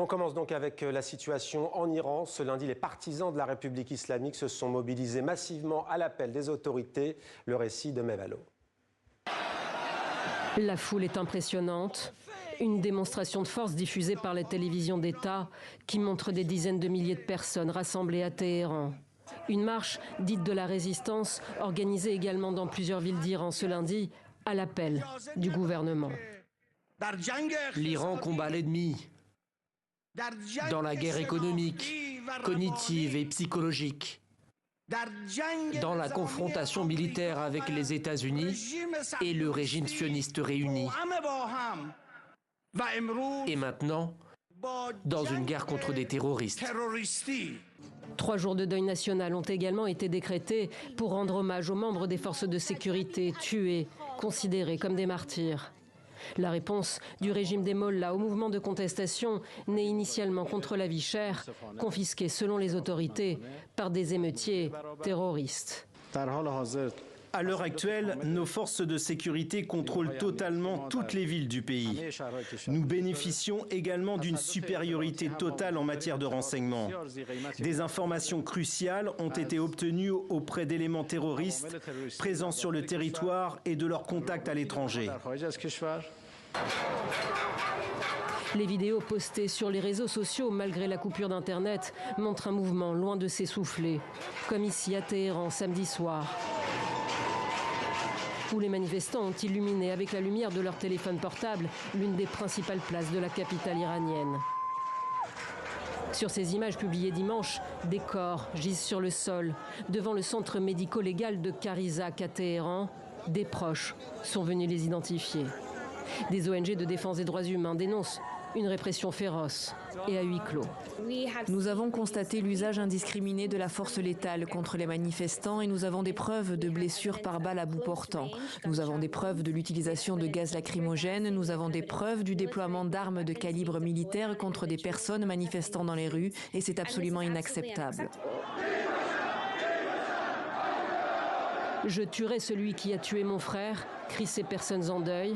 On commence donc avec la situation en Iran. Ce lundi, les partisans de la République islamique se sont mobilisés massivement à l'appel des autorités. Le récit de Mevalo. La foule est impressionnante. Une démonstration de force diffusée par les télévisions d'État qui montre des dizaines de milliers de personnes rassemblées à Téhéran. Une marche dite de la résistance, organisée également dans plusieurs villes d'Iran ce lundi, à l'appel du gouvernement. L'Iran combat l'ennemi dans la guerre économique, cognitive et psychologique, dans la confrontation militaire avec les États-Unis et le régime sioniste réuni. Et maintenant, dans une guerre contre des terroristes. 3 jours de deuil national ont également été décrétés pour rendre hommage aux membres des forces de sécurité tués, considérés comme des martyrs. La réponse du régime des Mollahs au mouvement de contestation, né initialement contre la vie chère, confisquée selon les autorités par des émeutiers terroristes. À l'heure actuelle, nos forces de sécurité contrôlent totalement toutes les villes du pays. Nous bénéficions également d'une supériorité totale en matière de renseignement. Des informations cruciales ont été obtenues auprès d'éléments terroristes présents sur le territoire et de leurs contacts à l'étranger. Les vidéos postées sur les réseaux sociaux, malgré la coupure d'Internet, montrent un mouvement loin de s'essouffler, comme ici à Téhéran samedi soir, où les manifestants ont illuminé avec la lumière de leur téléphone portable l'une des principales places de la capitale iranienne. Sur ces images publiées dimanche, des corps gisent sur le sol. Devant le centre médico-légal de Karizak à Téhéran, des proches sont venus les identifier. Des ONG de défense des droits humains dénoncent une répression féroce et à huis clos. Nous avons constaté l'usage indiscriminé de la force létale contre les manifestants et nous avons des preuves de blessures par balles à bout portant. Nous avons des preuves de l'utilisation de gaz lacrymogène, nous avons des preuves du déploiement d'armes de calibre militaire contre des personnes manifestant dans les rues et c'est absolument inacceptable. Je tuerai celui qui a tué mon frère, crient ces personnes en deuil.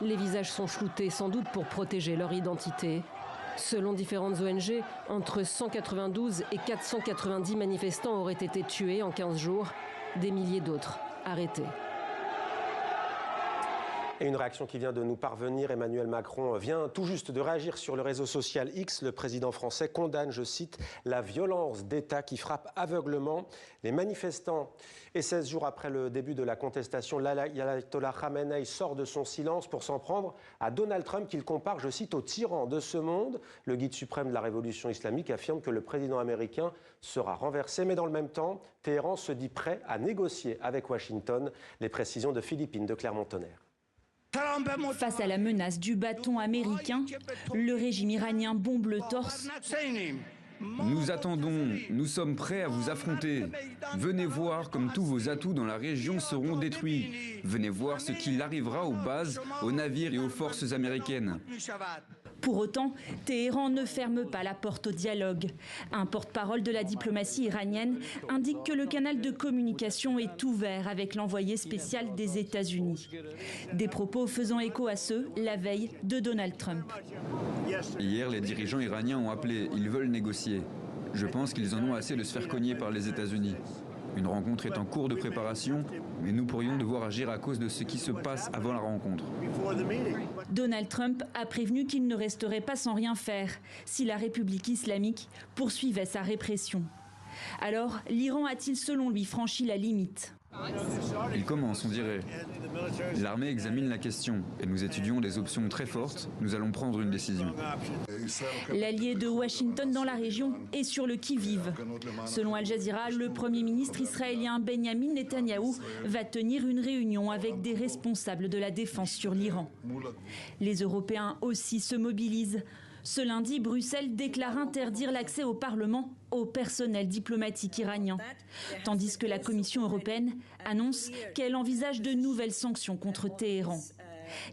Les visages sont floutés, sans doute pour protéger leur identité. Selon différentes ONG, entre 192 et 490 manifestants auraient été tués en 15 jours, des milliers d'autres arrêtés. Et une réaction qui vient de nous parvenir, Emmanuel Macron vient tout juste de réagir sur le réseau social X. Le président français condamne, je cite, la violence d'État qui frappe aveuglement les manifestants. Et 16 jours après le début de la contestation, l'ayatollah Khamenei sort de son silence pour s'en prendre à Donald Trump qu'il compare, je cite, au tyran de ce monde. Le guide suprême de la révolution islamique affirme que le président américain sera renversé. Mais dans le même temps, Téhéran se dit prêt à négocier avec Washington. Les précisions de Philippine de Clermont-Tonnerre. Face à la menace du bâton américain, le régime iranien bombe le torse. Nous attendons, nous sommes prêts à vous affronter. Venez voir comme tous vos atouts dans la région seront détruits. Venez voir ce qu'il arrivera aux bases, aux navires et aux forces américaines. Pour autant, Téhéran ne ferme pas la porte au dialogue. Un porte-parole de la diplomatie iranienne indique que le canal de communication est ouvert avec l'envoyé spécial des États-Unis. Des propos faisant écho à ceux, la veille, de Donald Trump. Hier, les dirigeants iraniens ont appelé, ils veulent négocier. Je pense qu'ils en ont assez de se faire cogner par les États-Unis. Une rencontre est en cours de préparation, mais nous pourrions devoir agir à cause de ce qui se passe avant la rencontre. Donald Trump a prévenu qu'il ne resterait pas sans rien faire si la République islamique poursuivait sa répression. Alors, l'Iran a-t-il selon lui franchi la limite ? Il commence, on dirait. L'armée examine la question et nous étudions des options très fortes. Nous allons prendre une décision. L'allié de Washington dans la région est sur le qui-vive. Selon Al Jazeera, le Premier ministre israélien Benjamin Netanyahou va tenir une réunion avec des responsables de la défense sur l'Iran. Les Européens aussi se mobilisent. Ce lundi, Bruxelles déclare interdire l'accès au Parlement au personnel diplomatique iranien, tandis que la Commission européenne annonce qu'elle envisage de nouvelles sanctions contre Téhéran.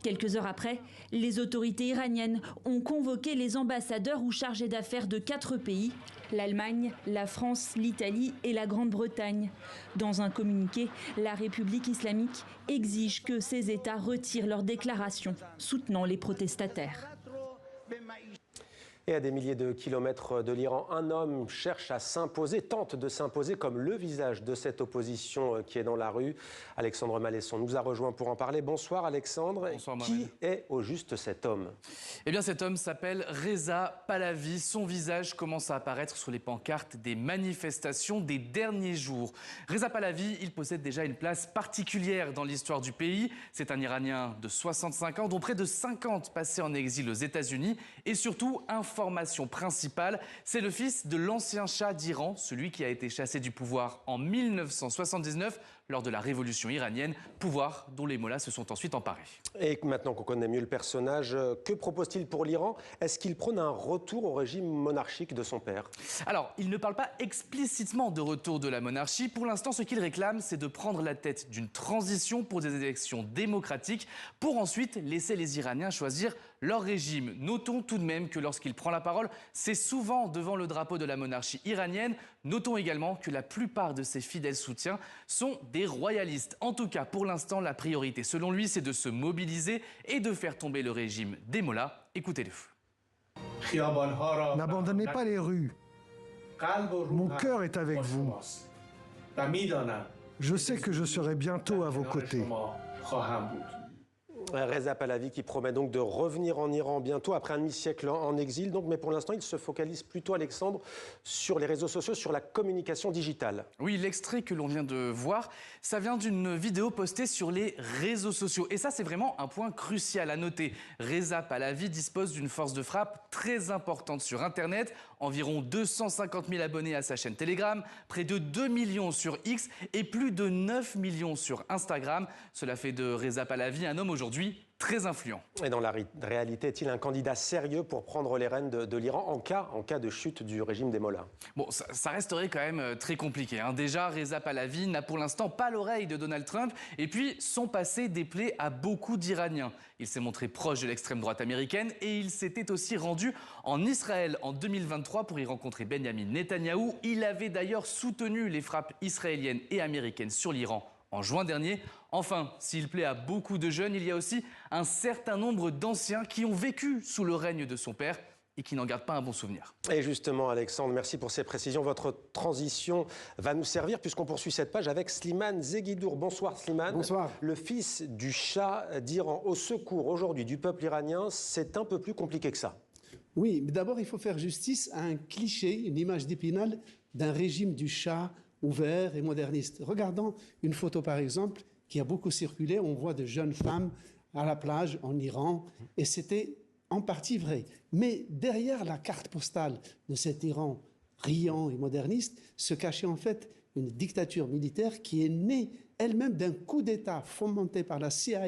Quelques heures après, les autorités iraniennes ont convoqué les ambassadeurs ou chargés d'affaires de 4 pays, l'Allemagne, la France, l'Italie et la Grande-Bretagne. Dans un communiqué, la République islamique exige que ces États retirent leurs déclarations soutenant les protestataires. Et à des milliers de kilomètres de l'Iran, un homme cherche à s'imposer, tente de s'imposer comme le visage de cette opposition qui est dans la rue. Alexandre Malesson nous a rejoint pour en parler. Bonsoir Alexandre. Bonsoir, qui est au juste cet homme? Eh bien cet homme s'appelle Reza Pahlavi. Son visage commence à apparaître sur les pancartes des manifestations des derniers jours. Reza Pahlavi, il possède déjà une place particulière dans l'histoire du pays. C'est un Iranien de 65 ans, dont près de 50 passés en exil aux États-Unis. Et surtout, information principale, c'est le fils de l'ancien Shah d'Iran, celui qui a été chassé du pouvoir en 1979 lors de la révolution iranienne, pouvoir dont les mollahs se sont ensuite emparés. Et maintenant qu'on connaît mieux le personnage, que propose-t-il pour l'Iran? Est-ce qu'il prône un retour au régime monarchique de son père? Alors, il ne parle pas explicitement de retour de la monarchie. Pour l'instant, ce qu'il réclame, c'est de prendre la tête d'une transition pour des élections démocratiques, pour ensuite laisser les Iraniens choisir leur régime. Notons tout de même que lorsqu'il prend la parole, c'est souvent devant le drapeau de la monarchie iranienne. Notons également que la plupart de ses fidèles soutiens sont des royalistes. En tout cas, pour l'instant, la priorité, selon lui, c'est de se mobiliser et de faire tomber le régime des mollahs. Écoutez-le. N'abandonnez pas les rues. Mon cœur est avec vous. Je sais que je serai bientôt à vos côtés. Reza Pahlavi qui promet donc de revenir en Iran bientôt, après un demi-siècle en exil. Donc, mais pour l'instant, il se focalise plutôt, Alexandre, sur les réseaux sociaux, sur la communication digitale. Oui, l'extrait que l'on vient de voir, ça vient d'une vidéo postée sur les réseaux sociaux. Et ça, c'est vraiment un point crucial à noter. Reza Pahlavi dispose d'une force de frappe très importante sur Internet. Environ 250 000 abonnés à sa chaîne Telegram, près de 2 millions sur X et plus de 9 millions sur Instagram. Cela fait de Reza Pahlavi un homme aujourd'hui très influent. Et dans la réalité, est-il un candidat sérieux pour prendre les rênes de l'Iran en cas de chute du régime des mollahs? Bon, ça resterait quand même très compliqué. Déjà, Reza Pahlavi n'a pour l'instant pas l'oreille de Donald Trump. Et puis, son passé déplaît à beaucoup d'Iraniens. Il s'est montré proche de l'extrême droite américaine et il s'était aussi rendu en Israël en 2023 pour y rencontrer Benyamin Netanyahou. Il avait d'ailleurs soutenu les frappes israéliennes et américaines sur l'Iran en juin dernier. Enfin, s'il plaît à beaucoup de jeunes, il y a aussi un certain nombre d'anciens qui ont vécu sous le règne de son père et qui n'en gardent pas un bon souvenir. Et justement, Alexandre, merci pour ces précisions. Votre transition va nous servir puisqu'on poursuit cette page avec Slimane Zeghidour. Bonsoir Slimane. Bonsoir. Le fils du Shah d'Iran au secours aujourd'hui du peuple iranien, c'est un peu plus compliqué que ça. Oui, mais d'abord il faut faire justice à un cliché, une image d'Épinal d'un régime du Shah ouvert et moderniste. Regardons une photo par exemple qui a beaucoup circulé. On voit de jeunes femmes à la plage en Iran et c'était en partie vrai. Mais derrière la carte postale de cet Iran riant et moderniste se cachait en fait une dictature militaire qui est née elle-même d'un coup d'État fomenté par la CIA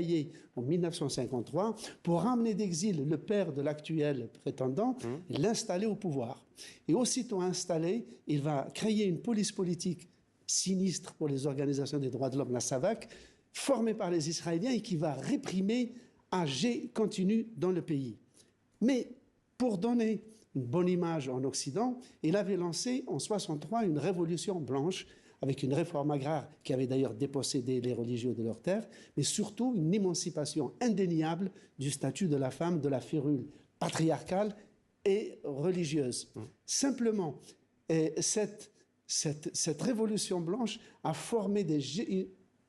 en 1953 pour ramener d'exil le père de l'actuel prétendant et l'installer au pouvoir. Et aussitôt installé, il va créer une police politique sinistre pour les organisations des droits de l'homme, la SAVAK, formée par les Israéliens et qui va réprimer à jet continu dans le pays. Mais pour donner une bonne image en Occident, il avait lancé en 1963 une révolution blanche avec une réforme agraire qui avait d'ailleurs dépossédé les religieux de leurs terres, mais surtout une émancipation indéniable du statut de la femme, de la férule patriarcale et religieuse. Simplement, cette révolution blanche a formé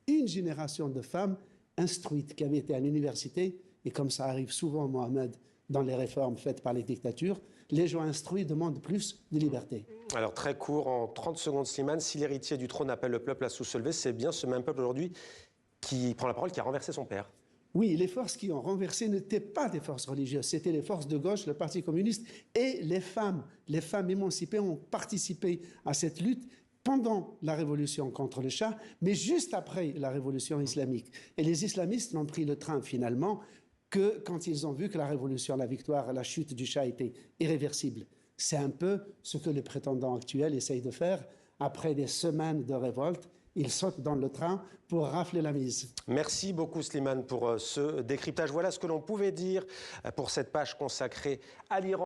une génération de femmes instruites qui avaient été à l'université, et comme ça arrive souvent, Mohamed, dans les réformes faites par les dictatures, les gens instruits demandent plus de liberté. Alors très court, en 30 secondes, Slimane, si l'héritier du trône appelle le peuple à se lever, c'est bien ce même peuple aujourd'hui qui prend la parole, qui a renversé son père. Oui, les forces qui ont renversé n'étaient pas des forces religieuses, c'était les forces de gauche, le Parti communiste et les femmes. Les femmes émancipées ont participé à cette lutte pendant la révolution contre le Shah, mais juste après la révolution islamique. Et les islamistes n'ont pris le train finalement que quand ils ont vu que la révolution, la victoire, la chute du Shah était irréversible. C'est un peu ce que les prétendants actuels essayent de faire. Après des semaines de révolte, ils sautent dans le train pour rafler la mise. Merci beaucoup Slimane pour ce décryptage. Voilà ce que l'on pouvait dire pour cette page consacrée à l'Iran.